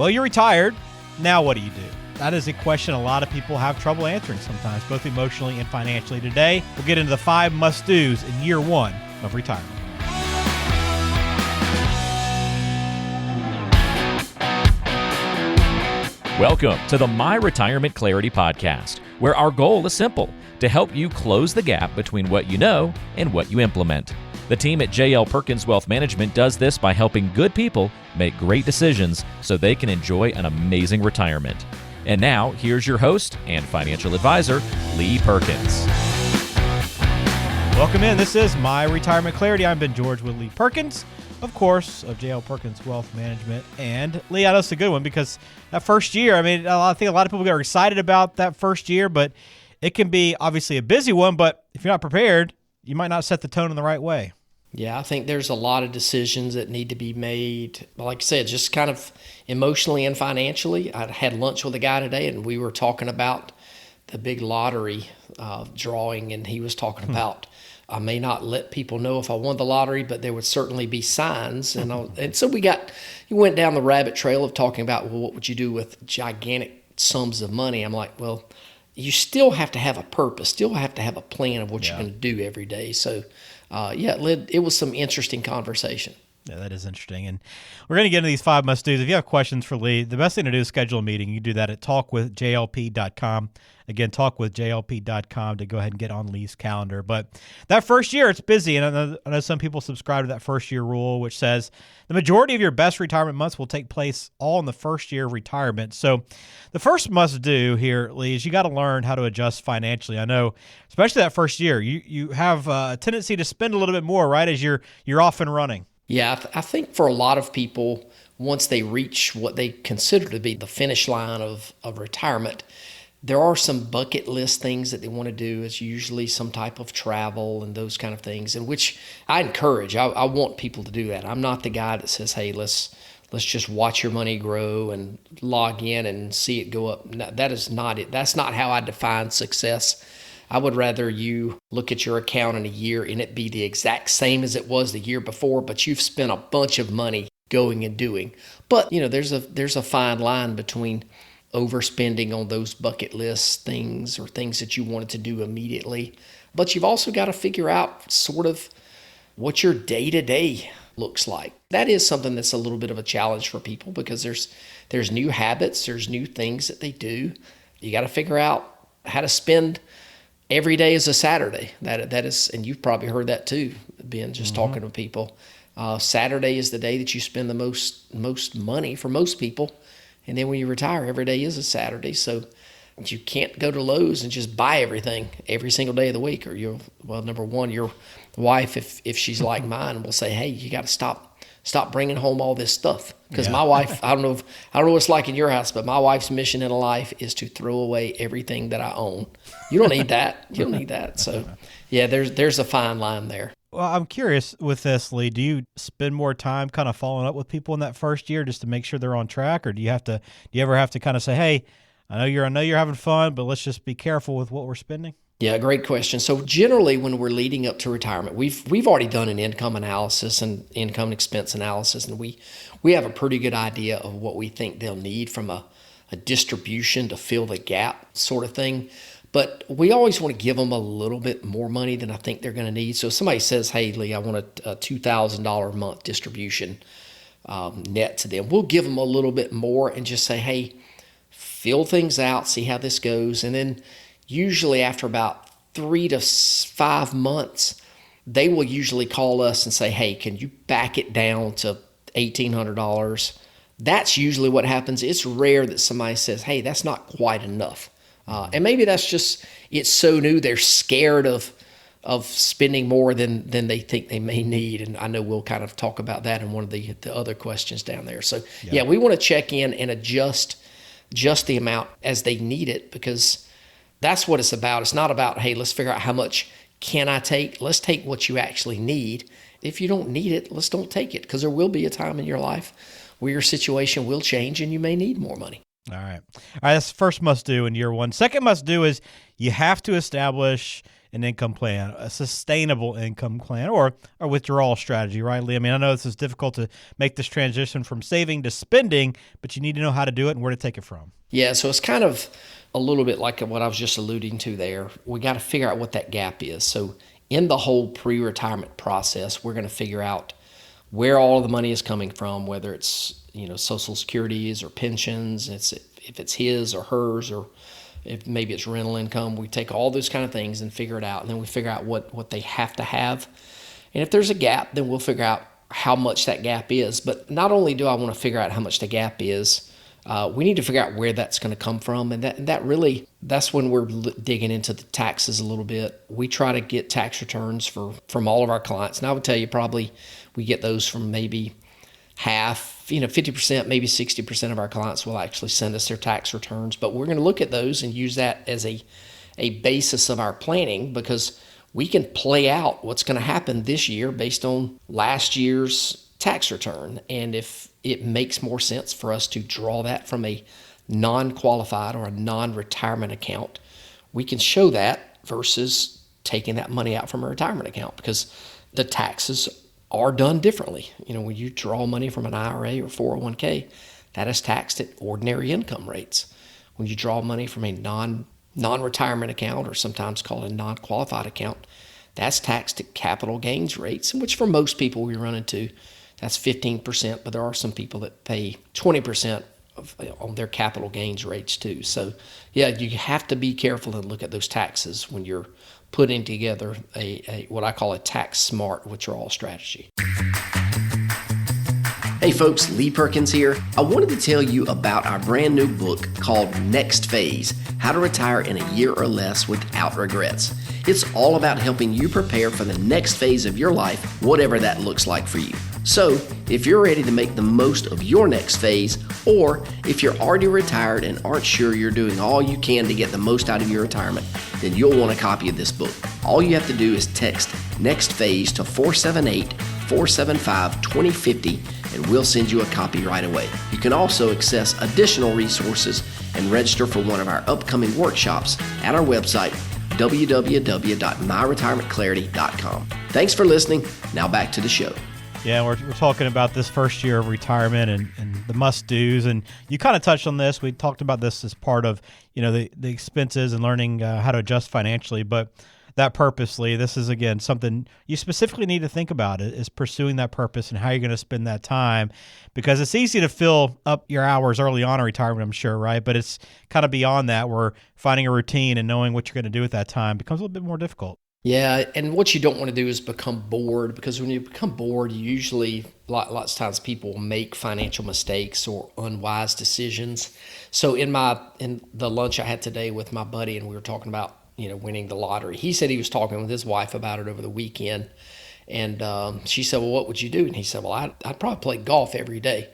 Well, you're retired. Now what do you do? That is a question a lot of people have trouble answering sometimes, both emotionally and financially. Today, we'll get into the 5 must-dos in year 1 of retirement. Welcome to the My Retirement Clarity Podcast, where our goal is simple, to help you close the gap between what you know and what you implement. The team at Perkins Wealth Management does this by helping good people make great decisions so they can enjoy an amazing retirement. And now, here's your host and financial advisor, Lee Perkins. Welcome in. This is My Retirement Clarity. I'm Ben George with Lee Perkins, of course, of Perkins Wealth Management. And Lee, I know it's a good one because that first year, I think a lot of people get excited about that first year, but it can be obviously a busy one. But if you're not prepared, you might not set the tone in the right way. Yeah, I think there's a lot of decisions that need to be made. Like I said, just kind of emotionally and financially. I had lunch with a guy today, and we were talking about the big lottery drawing, and he was talking about, I may not let people know if I won the lottery, but there would certainly be signs. And so we went down the rabbit trail of talking about, well, what would you do with gigantic sums of money? I'm like, well, you still have to have a purpose, still have to have a plan of what you're going to do every day. So, it was some interesting conversation. Yeah, that is interesting. And we're going to get into these 5 must-dos. If you have questions for Lee, the best thing to do is schedule a meeting. You can do that at talkwithjlp.com. Again, talkwithjlp.com to go ahead and get on Lee's calendar. But that first year, it's busy. And I know some people subscribe to that first-year rule, which says the majority of your best retirement months will take place all in the first year of retirement. So the first must-do here, Lee, is you got to learn how to adjust financially. I know, especially that first year, you have a tendency to spend a little bit more, right, as you're off and running. Yeah, I think for a lot of people, once they reach what they consider to be the finish line of retirement, there are some bucket list things that they want to do. It's usually some type of travel and those kind of things, and which I encourage. I want people to do that. I'm not the guy that says, hey, let's just watch your money grow and log in and see it go up. No, that is not it. That's not how I define success. I would rather you look at your account in a year and it be the exact same as it was the year before, but you've spent a bunch of money going and doing. But, there's a fine line between overspending on those bucket list things or things that you wanted to do immediately. But you've also got to figure out sort of what your day-to-day looks like. That is something that's a little bit of a challenge for people because there's new habits, there's new things that they do. You got to figure out how to spend. Every day is a Saturday. That is, and you've probably heard that too, Ben, just talking to people. Saturday is the day that you spend the most money for most people. And then when you retire, every day is a Saturday. So you can't go to Lowe's and just buy everything every single day of the week. Or number one, your wife, if she's like mine, will say, hey, you got to stop bringing home all this stuff. Because my wife, I don't know what it's like in your house, but my wife's mission in life is to throw away everything that I own. You don't need that. You don't need that. So, yeah, there's a fine line there. Well, I'm curious with this, Lee. Do you spend more time kind of following up with people in that first year just to make sure they're on track, or do you ever have to kind of say, hey, I know you're having fun, but let's just be careful with what we're spending? Yeah, great question. So generally when we're leading up to retirement, we've already done an income analysis and income expense analysis, and we have a pretty good idea of what we think they'll need from a distribution to fill the gap sort of thing. But we always want to give them a little bit more money than I think they're going to need. So if somebody says, hey, Lee, I want a $2,000 a month distribution net to them, we'll give them a little bit more and just say, hey, fill things out, see how this goes. And then usually after about 3 to 5 months, they will usually call us and say, hey, can you back it down to $1,800? That's usually what happens. It's rare that somebody says, hey, that's not quite enough. And maybe that's just, it's so new, they're scared of spending more than they think they may need. And I know we'll kind of talk about that in one of the other questions down there. So yeah, we want to check in and adjust just the amount as they need it, because that's what it's about. It's not about, hey, let's figure out how much can I take? Let's take what you actually need. If you don't need it, let's don't take it, because there will be a time in your life where your situation will change and you may need more money. All right. That's the first must do in year one. Second must do is you have to establish an income plan, a sustainable income plan, or a withdrawal strategy, right, Lee? I mean, I know this is difficult to make this transition from saving to spending, but you need to know how to do it and where to take it from. Yeah, so it's kind of a little bit like what I was just alluding to there. We got to figure out what that gap is. So in the whole pre-retirement process, we're going to figure out where all the money is coming from, whether it's Social Securities or pensions, if it's his or hers, or if maybe it's rental income. We take all those kind of things and figure it out, and then we figure out what they have to have. And if there's a gap, then we'll figure out how much that gap is. But not only do I want to figure out how much the gap is, we need to figure out where that's going to come from, and that's when we're digging into the taxes a little bit. We try to get tax returns from all of our clients, and I would tell you probably we get those from maybe half, 50%, maybe 60% of our clients will actually send us their tax returns. But we're going to look at those and use that as a basis of our planning, because we can play out what's going to happen this year based on last year's tax return. And if it makes more sense for us to draw that from a non-qualified or a non-retirement account, we can show that versus taking that money out from a retirement account, because the taxes are done differently. When you draw money from an IRA or 401k, that is taxed at ordinary income rates. When you draw money from a non-retirement account, or sometimes called a non-qualified account, that's taxed at capital gains rates, which for most people we run into, that's 15%, but there are some people that pay 20% on their capital gains rates too. So yeah, you have to be careful and look at those taxes when you're putting together a what I call a tax smart withdrawal strategy. Hey folks, Lee Perkins here. I wanted to tell you about our brand new book called Next Phase: How to Retire in a Year or Less Without Regrets. It's all about helping you prepare for the next phase of your life, whatever that looks like for you. So, if you're ready to make the most of your next phase, or if you're already retired and aren't sure you're doing all you can to get the most out of your retirement, then you'll want a copy of this book. All you have to do is text Next Phase to 478-475-2050, and we'll send you a copy right away. You can also access additional resources and register for one of our upcoming workshops at our website, www.myretirementclarity.com. Thanks for listening. Now back to the show. Yeah, we're talking about this first year of retirement and the must-dos, and you kind of touched on this. We talked about this as part of the expenses and learning how to adjust financially, but that purposely, this is, again, something you specifically need to think about, is pursuing that purpose and how you're going to spend that time, because it's easy to fill up your hours early on in retirement, I'm sure, right? But it's kind of beyond that, where finding a routine and knowing what you're going to do at that time becomes a little bit more difficult. Yeah, and what you don't want to do is become bored, because when you become bored, you usually, lots of times people make financial mistakes or unwise decisions. So in the lunch I had today with my buddy, and we were talking about winning the lottery. He said he was talking with his wife about it over the weekend, and she said, "Well, what would you do?" And he said, "Well, I'd probably play golf every day."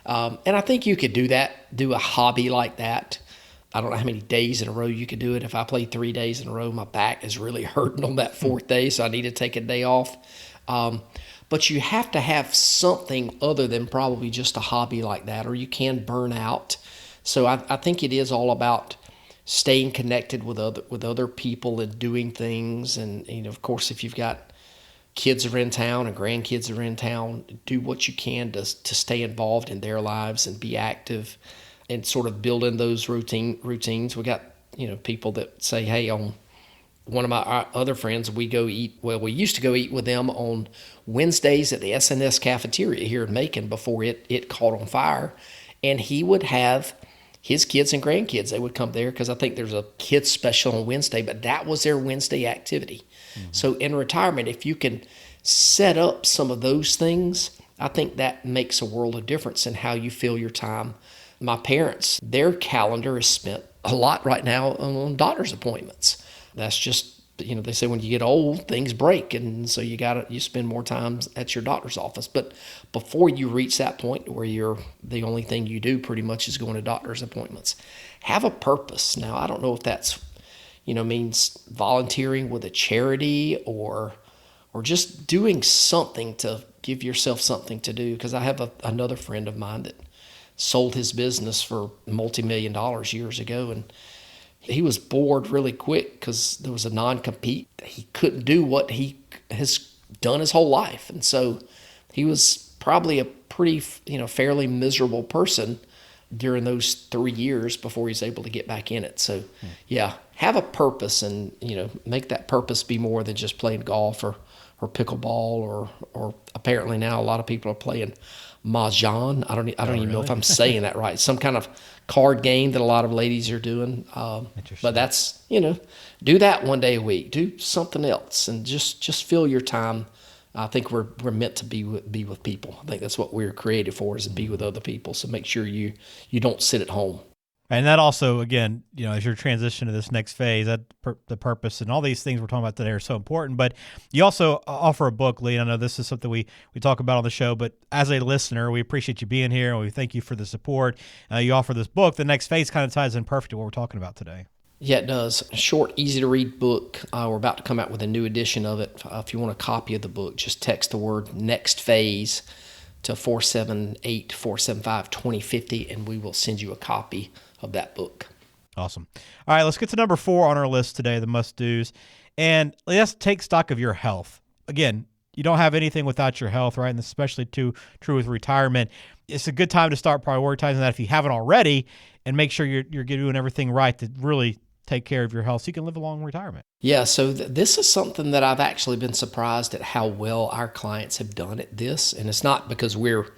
And I think you could do that, do a hobby like that. I don't know how many days in a row you could do it. If I played 3 days in a row, my back is really hurting on that fourth day, so I need to take a day off. But you have to have something other than probably just a hobby like that, or you can burn out. So I think it is all about staying connected with other people and doing things. And of course, if you've got kids are in town and grandkids are in town, do what you can to stay involved in their lives and be active, and sort of build in those routines. We got, people that say, hey, on one of my other friends, we used to go eat with them on Wednesdays at the SNS cafeteria here in Macon before it caught on fire. And he would have his kids and grandkids, they would come there, because I think there's a kids special on Wednesday, but that was their Wednesday activity. Mm-hmm. So in retirement, if you can set up some of those things, I think that makes a world of difference in how you fill your time. My parents, their calendar is spent a lot right now on doctor's appointments. That's just, they say when you get old, things break. And so you spend more time at your doctor's office. But before you reach that point where the only thing you do pretty much is going to doctor's appointments, have a purpose. Now, I don't know if that's, means volunteering with a charity or just doing something to give yourself something to do. Because I have another friend of mine that sold his business for multi-million dollars years ago, and He was bored really quick because there was a non-compete. He couldn't do what he has done his whole life. And so he was probably a pretty, fairly miserable person during those 3 years before he's able to get back in it. So, yeah, have a purpose and, make that purpose be more than just playing golf or pickleball or apparently now a lot of people are playing mahjong. I don't even know if I'm saying that right. Some kind of card game that a lot of ladies are doing. But that's, do that one day a week. Do something else and just fill your time. I think we're meant to be with people. I think that's what we're created for, is to be with other people. So make sure you don't sit at home. And that also, again, as you're transitioning to this next phase, that the purpose and all these things we're talking about today are so important. But you also offer a book, Lee. I know this is something we talk about on the show, but as a listener, we appreciate you being here and we thank you for the support. You offer this book. The Next Phase kind of ties in perfect to what we're talking about today. Yeah, it does. A short, easy-to-read book. We're about to come out with a new edition of it. If you want a copy of the book, just text the word Next Phase to 478-475-2050, and we will send you a copy of that book. Awesome. All right, let's get to number 4 on our list today, the must-dos. And let's take stock of your health. Again, you don't have anything without your health, right? And especially true with retirement. It's a good time to start prioritizing that if you haven't already, and make sure you're doing everything right to really take care of your health so you can live a long retirement. Yeah, so this is something that I've actually been surprised at how well our clients have done at this. And it's not because we're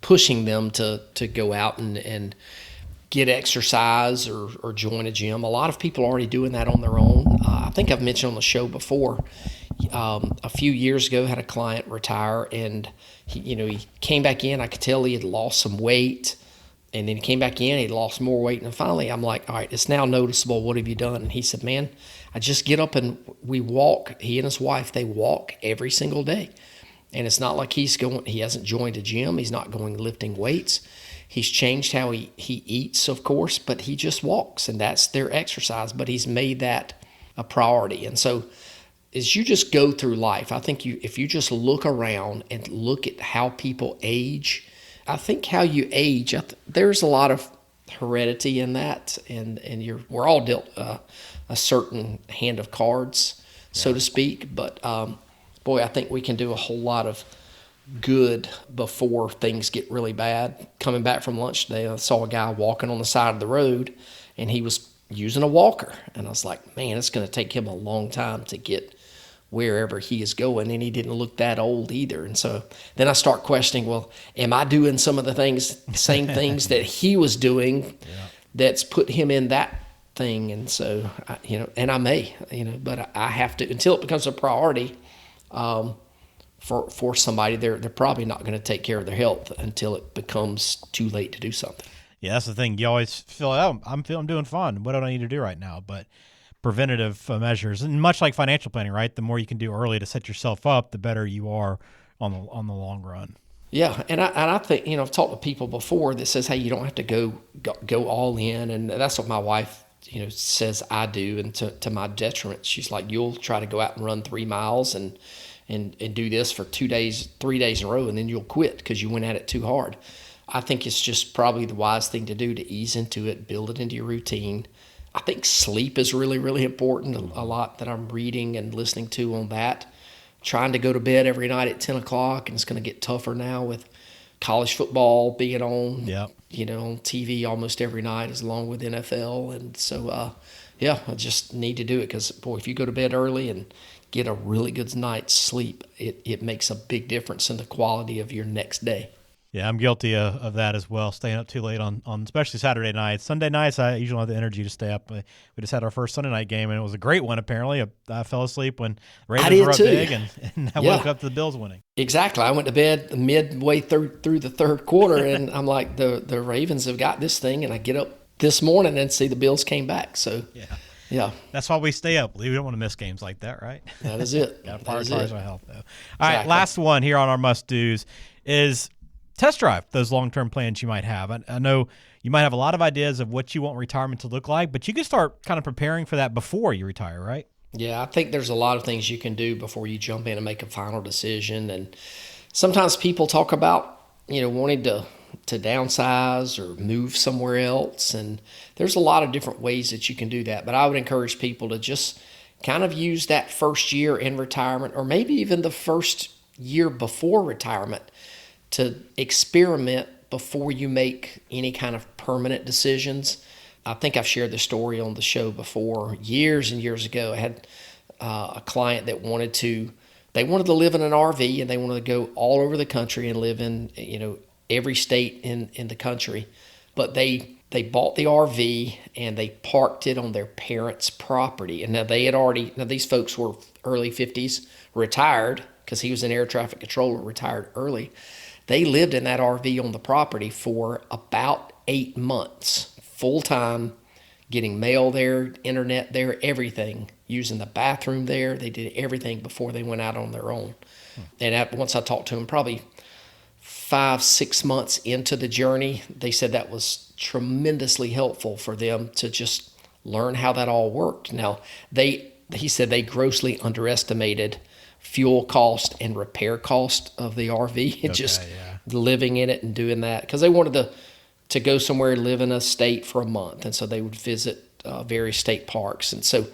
pushing them to go out and get exercise or join a gym. A lot of people are already doing that on their own. I think I've mentioned on the show before, a few years ago, had a client retire, and he came back in. I could tell he had lost some weight, and then he came back in. He'd lost more weight, and finally, I'm like, all right, it's now noticeable. What have you done? And he said, man, I just get up and we walk. He and his wife, they walk every single day, and it's not like he hasn't joined a gym. He's not going lifting weights. He's changed how he eats, of course, but he just walks, and that's their exercise. But he's made that a priority. And so as you just go through life, I think if you just look around and look at how people age, I think how you age, there's a lot of heredity in that, and we're all dealt a certain hand of cards, so to speak. But boy, I think we can do a whole lot of good before things get really bad. Coming back from lunch today, I saw a guy walking on the side of the road, and he was using a walker. And I was like, man, it's going to take him a long time to get wherever he is going. And he didn't look that old either. And so then I start questioning, well, am I doing some of the same things that he was doing that's put him in that thing? And so, and I may, but I have to, until it becomes a priority, for somebody, they're probably not going to take care of their health until it becomes too late to do something. Yeah, that's the thing. You always feel, I'm doing fine. What do I need to do right now? But preventative measures, and much like financial planning, right? The more you can do early to set yourself up, the better you are on the long run. Yeah, and I think I've talked to people before that says, hey, you don't have to go all in, and that's what my wife says I do, and to my detriment. She's like, you'll try to go out and run 3 miles and do this for 2 days, 3 days in a row, and then you'll quit because you went at it too hard. I think it's just probably the wise thing to do to ease into it, build it into your routine. I think sleep is really, really important. A lot that I'm reading and listening to on that. Trying to go to bed every night at 10 o'clock, and it's going to get tougher now with college football being on, on TV almost every night, as along with NFL. And so, I just need to do it because, boy, if you go to bed early and get a really good night's sleep, it makes a big difference in the quality of your next day. Yeah, I'm guilty of that as well, staying up too late on especially Saturday nights. Sunday nights, I usually don't have the energy to stay up. We just had our first Sunday night game, and it was a great one, apparently. I fell asleep when the Ravens were up big, and I woke up to the Bills winning. Exactly. I went to bed midway through the third quarter, and I'm like, the Ravens have got this thing, and I get up this morning and see the Bills came back. So, yeah. That's why we stay up. We don't want to miss games like that, right? That is it. Got to prioritize our health, though. All right, last one here on our must-dos is test drive those long-term plans you might have. I know you might have a lot of ideas of what you want retirement to look like, but you can start kind of preparing for that before you retire, right? Yeah, I think there's a lot of things you can do before you jump in and make a final decision. And sometimes people talk about, wanting to downsize or move somewhere else. And there's a lot of different ways that you can do that. But I would encourage people to just kind of use that first year in retirement, or maybe even the first year before retirement, to experiment before you make any kind of permanent decisions. I think I've shared the story on the show before. Years and years ago, I had a client that wanted to live in an RV, and they wanted to go all over the country and live in, every state in the country. But they bought the RV and they parked it on their parents' property. And now these folks were early 50s, retired, because he was an air traffic controller, retired early. They lived in that RV on the property for about 8 months, full time, getting mail there, internet there, everything, using the bathroom there. They did everything before they went out on their own. And once I talked to them, probably 5-6 months into the journey, they said that was tremendously helpful for them to just learn how that all worked. Now, he said they grossly underestimated fuel cost and repair cost of the RV, living in it and doing that, because they wanted to go somewhere, live in a state for a month, and so they would visit various state parks. And so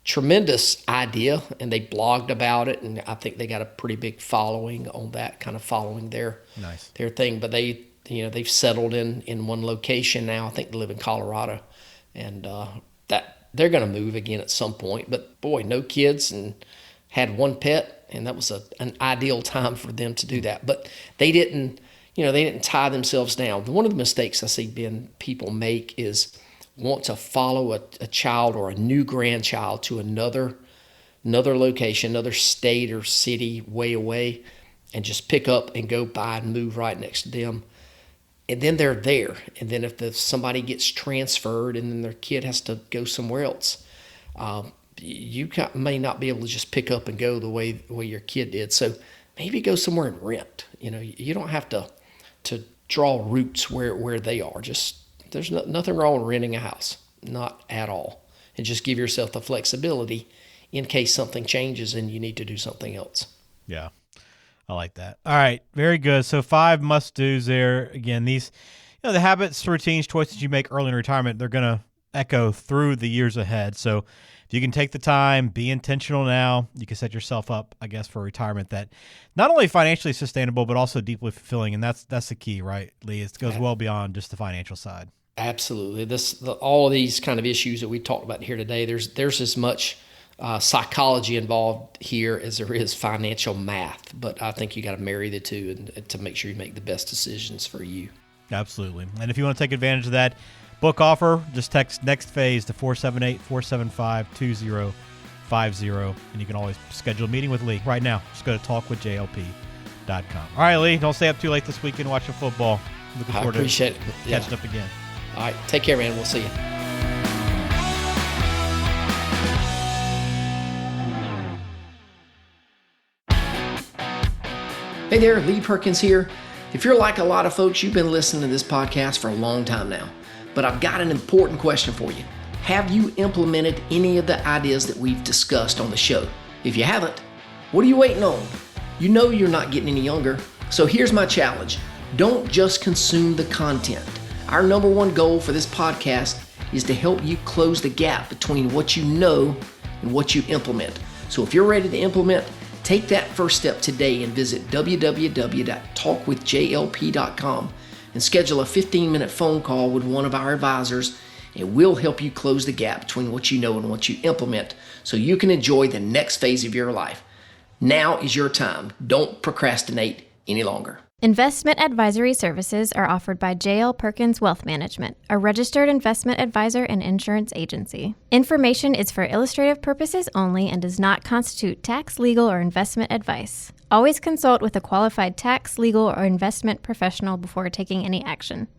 tremendous idea, and they blogged about it, and I think they got a pretty big following on that, kind of following their thing. But they've settled in one location now. I think they live in Colorado, and that they're going to move again at some point. But boy, no kids, and had one pet, and that was an ideal time for them to do that. But they didn't tie themselves down. One of the mistakes I see people make is want to follow a child or a new grandchild to another location, another state or city way away, and just pick up and go buy and move right next to them. And then they're there. And then if somebody gets transferred and then their kid has to go somewhere else, you may not be able to just pick up and go the way your kid did. So maybe go somewhere and rent. You don't have to draw roots where they are. Just there's nothing wrong with renting a house, not at all. And just give yourself the flexibility in case something changes and you need to do something else. Yeah, I like that. All right, very good. So 5 must-dos there. Again, these, the habits, routines, choices you make early in retirement, they're going to echo through the years ahead. So if you can take the time, be intentional now, you can set yourself up, I guess, for retirement that not only financially sustainable, but also deeply fulfilling. And that's the key, right, Lee? It goes well beyond just the financial side. Absolutely. All of these kind of issues that we talked about here today, there's as much psychology involved here as there is financial math. But I think you got to marry the two and to make sure you make the best decisions for you. Absolutely. And if you want to take advantage of that book offer, just text Next Phase to 478-475-2050, and you can always schedule a meeting with Lee right now. Just go to talkwithjlp.com. All right, Lee, don't stay up too late this weekend watching football. Looking forward to catching up again. All right, take care, man. We'll see you. Hey there, Lee Perkins here. If you're like a lot of folks, you've been listening to this podcast for a long time now. But I've got an important question for you. Have you implemented any of the ideas that we've discussed on the show? If you haven't, what are you waiting on? You know you're not getting any younger. So here's my challenge. Don't just consume the content. Our number one goal for this podcast is to help you close the gap between what you know and what you implement. So if you're ready to implement, take that first step today and visit www.talkwithjlp.com and schedule a 15-minute phone call with one of our advisors, and we'll help you close the gap between what you know and what you implement so you can enjoy the next phase of your life. Now is your time. Don't procrastinate any longer. Investment advisory services are offered by J.L. Perkins Wealth Management, a registered investment advisor and insurance agency. Information is for illustrative purposes only and does not constitute tax, legal, or investment advice. Always consult with a qualified tax, legal, or investment professional before taking any action.